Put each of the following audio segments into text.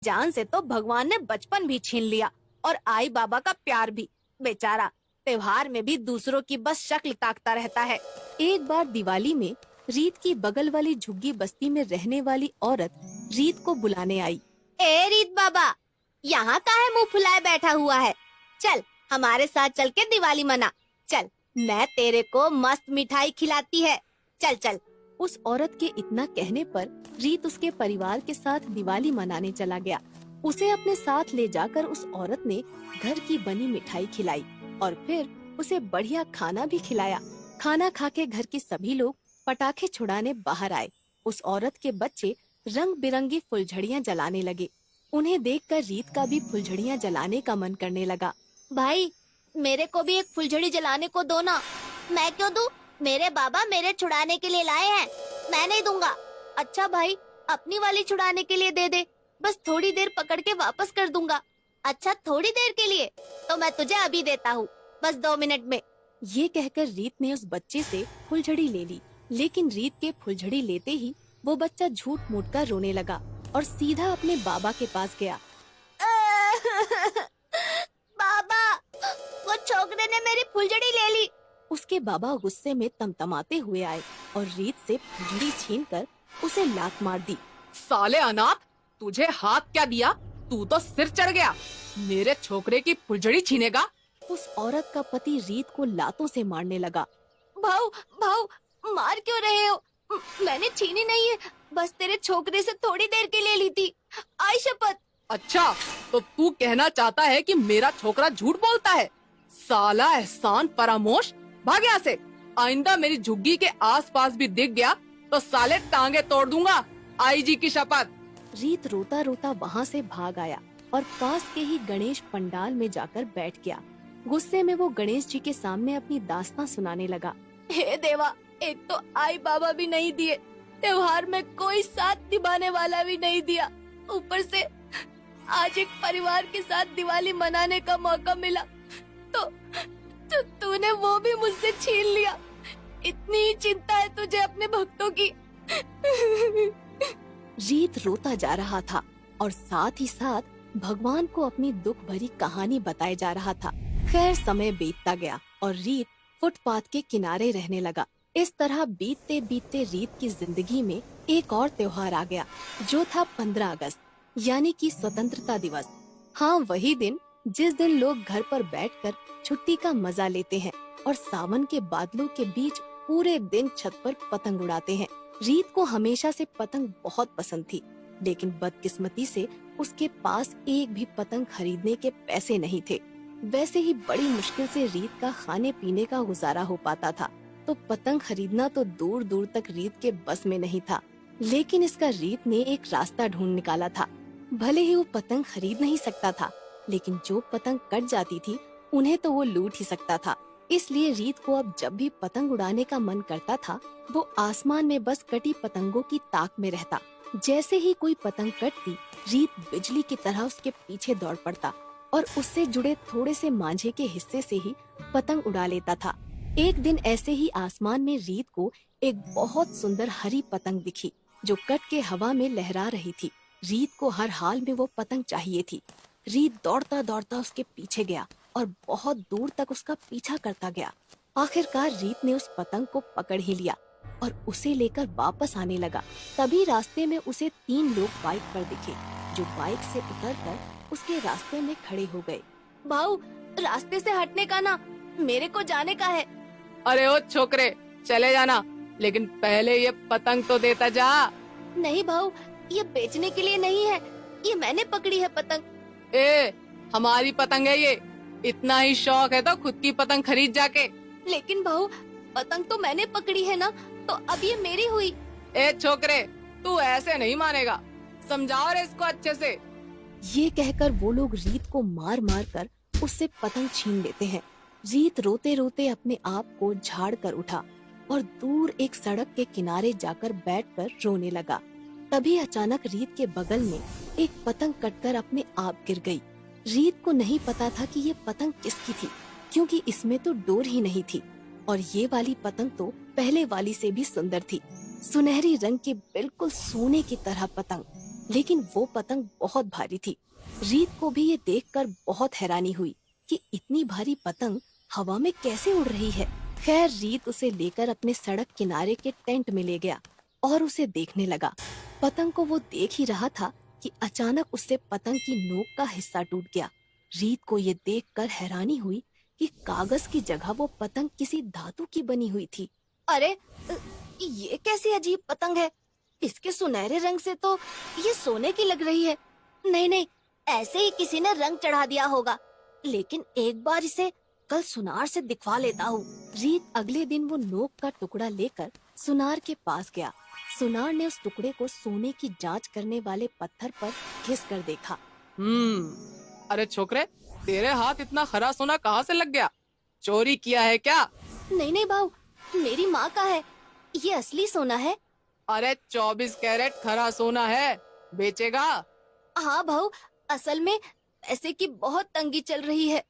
जान से तो भगवान ने बचपन भी छीन लिया और आई बाबा का प्यार भी। बेचारा त्योहार में भी दूसरों की बस शक्ल ताकता रहता है। एक बार दिवाली में रीत की बगल वाली झुग्गी बस्ती में रहने वाली औरत रीत को बुलाने आई। ए रीत बाबा, यहाँ काहे मुंह फुलाए बैठा हुआ है? चल हमारे साथ चल के दिवाली मना। चल, मैं तेरे को मस्त मिठाई खिलाती है। चल चल। उस औरत के इतना कहने पर रीत उसके परिवार के साथ दिवाली मनाने चला गया। उसे अपने साथ ले जाकर उस औरत ने घर की बनी मिठाई खिलाई और फिर उसे बढ़िया खाना भी खिलाया। खाना खा के घर के सभी लोग पटाखे छुड़ाने बाहर आए। उस औरत के बच्चे रंग बिरंगी फुलझड़ियाँ जलाने लगे। उन्हें देखकर रीत का भी फुलझड़ियाँ जलाने का मन करने लगा। भाई, मेरे को भी एक फुलझड़ी जलाने को दो ना। मैं क्यों दूं? मेरे बाबा मेरे छुड़ाने के लिए लाए हैं, मैं नहीं दूंगा। अच्छा भाई, अपनी वाली छुड़ाने के लिए दे दे, बस थोड़ी देर पकड़ के वापस कर दूंगा। अच्छा, थोड़ी देर के लिए? तो मैं तुझे अभी देता हूँ, बस 2 मिनट में। ये कहकर रीत ने उस बच्चे से फुलझड़ी ले ली, लेकिन रीत के फुलझड़ी लेते ही वो बच्चा झूठ मूठ कर रोने लगा और सीधा अपने बाबा के पास गया। बाबा, वो छोकरे ने मेरी फुलझड़ी ले ली। उसके बाबा गुस्से में तमतमाते हुए आए और रीत से फुलझड़ी छीनकर उसे लात मार दी। साले अनाथ, तुझे हाथ क्या दिया? तू तो सिर चढ़ गया। मेरे छोकरे की फुलझड़ी छीनेगा? उस औरत का पति रीत को लातों से मारने लगा। भाऊ, भाऊ, मार क्यों रहे हो? मैंने छीनी नहीं है, बस तेरे छोकरे से थोड़ी देर के लिए ली थी। आई शपथ। अच्छा, तो तू कहना चाहता है कि मेरा छोकरा झूठ बोलता है? साला एहसान फरामोश, भाग यहाँ से। आइंदा मेरी झुग्गी के आसपास भी दिख गया तो साले टांगे तोड़ दूंगा। आईजी की शपथ। रीत रोता रोता वहाँ से भाग आया और पास के ही गणेश पंडाल में जाकर बैठ गया। गुस्से में वो गणेश जी के सामने अपनी दास्तां सुनाने लगा। हे देवा, एक तो आई बाबा भी नहीं दिए, त्योहार में कोई साथ निभाने वाला भी नहीं दिया, ऊपर से आज एक परिवार के साथ दिवाली मनाने का मौका मिला तो तूने वो भी मुझसे छीन लिया। इतनी ही चिंता है तुझे अपने भक्तों की। रीत रोता जा रहा था और साथ ही साथ भगवान को अपनी दुख भरी कहानी बताए जा रहा था। खैर, समय बीतता गया और रीत फुटपाथ के किनारे रहने लगा। इस तरह बीतते बीतते रीत की जिंदगी में एक और त्योहार आ गया, जो था 15 अगस्त, यानी कि स्वतंत्रता दिवस। हाँ, वही दिन जिस दिन लोग घर पर बैठकर छुट्टी का मजा लेते हैं और सावन के बादलों के बीच पूरे दिन छत पर पतंग उड़ाते हैं। रीत को हमेशा से पतंग बहुत पसंद थी, लेकिन बदकिस्मती से उसके पास एक भी पतंग खरीदने के पैसे नहीं थे। वैसे ही बड़ी मुश्किल से रीत का खाने पीने का गुजारा हो पाता था, तो पतंग खरीदना तो दूर दूर तक रीत के बस में नहीं था। लेकिन इसका रीत ने एक रास्ता ढूंढ निकाला था। भले ही वो पतंग खरीद नहीं सकता था, लेकिन जो पतंग कट जाती थी उन्हें तो वो लूट ही सकता था। इसलिए रीत को अब जब भी पतंग उड़ाने का मन करता था, वो आसमान में बस कटी पतंगों की ताक में रहता। जैसे ही कोई पतंग कटती, रीत बिजली की तरह उसके पीछे दौड़ पड़ता और उससे जुड़े थोड़े से मांझे के हिस्से से ही पतंग उड़ा लेता था। एक दिन ऐसे ही आसमान में रीत को एक बहुत सुंदर हरी पतंग दिखी, जो कट के हवा में लहरा रही थी। रीत को हर हाल में वो पतंग चाहिए थी। रीत दौड़ता दौड़ता उसके पीछे गया और बहुत दूर तक उसका पीछा करता गया। आखिरकार रीत ने उस पतंग को पकड़ ही लिया और उसे लेकर वापस आने लगा। तभी रास्ते में उसे 3 लोग बाइक पर दिखे, जो बाइक से उतरकर उसके रास्ते में खड़े हो गए। भाऊ, रास्ते से हटने का ना, मेरे को जाने का है। अरे ओ छोकरे, चले जाना, लेकिन पहले ये पतंग तो देता जा। नहीं भाऊ, ये बेचने के लिए नहीं है, ये मैंने पकड़ी है पतंग। ए, हमारी पतंग है ये। इतना ही शौक है तो खुद की पतंग खरीद जाके। लेकिन भाऊ, पतंग तो मैंने पकड़ी है ना, तो अब ये मेरी हुई। ए छोकरे, तू ऐसे नहीं मानेगा, समझाओ रे इसको अच्छे से। ये कहकर वो लोग रीत को मार मार कर उससे पतंग छीन लेते हैं। रीत रोते रोते अपने आप को झाड़ कर उठा और दूर एक सड़क के किनारे जाकर बैठकर रोने लगा। तभी अचानक रीत के बगल में एक पतंग कटकर अपने आप गिर गई। रीत को नहीं पता था कि ये पतंग किसकी थी, क्योंकि इसमें तो डोर ही नहीं थी और ये वाली पतंग तो पहले वाली से भी सुंदर थी। सुनहरी रंग की बिल्कुल सोने की तरह पतंग। लेकिन वो पतंग बहुत भारी थी। रीत को भी ये देखकर बहुत हैरानी हुई कि इतनी भारी पतंग हवा में कैसे उड़ रही है। खैर रीत उसे लेकर अपने सड़क किनारे के टेंट में ले गया और उसे देखने लगा। पतंग को वो देख ही रहा था कि अचानक उससे पतंग की नोक का हिस्सा टूट गया। रीत को ये देखकर हैरानी हुई कि कागज की जगह वो पतंग किसी धातु की बनी हुई थी। अरे ये कैसी अजीब पतंग है, इसके सुनहरे रंग से तो ये सोने की लग रही है। नहीं, ऐसे ही किसी ने रंग चढ़ा दिया होगा, लेकिन एक बार इसे कल सुनार से दिखवा लेता हूँ। रीत अगले दिन वो नोक का टुकड़ा लेकर सुनार के पास गया। सुनार ने उस टुकड़े को सोने की जांच करने वाले पत्थर पर घिस कर देखा। अरे छोकरे, तेरे हाथ इतना खरा सोना कहाँ से लग गया? चोरी किया है क्या? नहीं भाऊ, मेरी माँ का है, ये असली सोना है। अरे 24 कैरेट खरा सोना है, बेचेगा? हाँ भाऊ, असल में पैसे की बहुत तंगी चल रही है।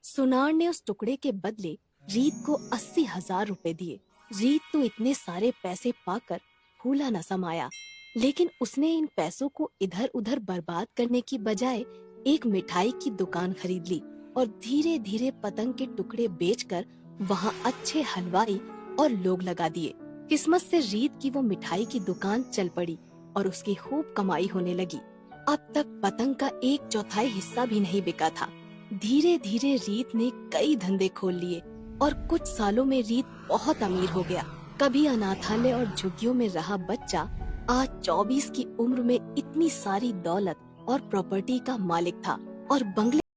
सुनार ने उस टुकड़े के बदले रीत को 80,000 रुपए दिए। रीत तो इतने सारे पैसे पाकर फूला न समाया, लेकिन उसने इन पैसों को इधर उधर बर्बाद करने की बजाय एक मिठाई की दुकान खरीद ली और धीरे धीरे पतंग के टुकड़े बेचकर वहाँ अच्छे हलवाई और लोग लगा दिए। किस्मत से रीत की वो मिठाई की दुकान चल पड़ी और उसकी खूब कमाई होने लगी। अब तक पतंग का 1/4 हिस्सा भी नहीं बिका था। धीरे धीरे रीत ने कई धंधे खोल लिए और कुछ सालों में रीत बहुत अमीर हो गया। कभी अनाथालय और झुग्गियों में रहा बच्चा आज 24 की उम्र में इतनी सारी दौलत और प्रॉपर्टी का मालिक था और बंगले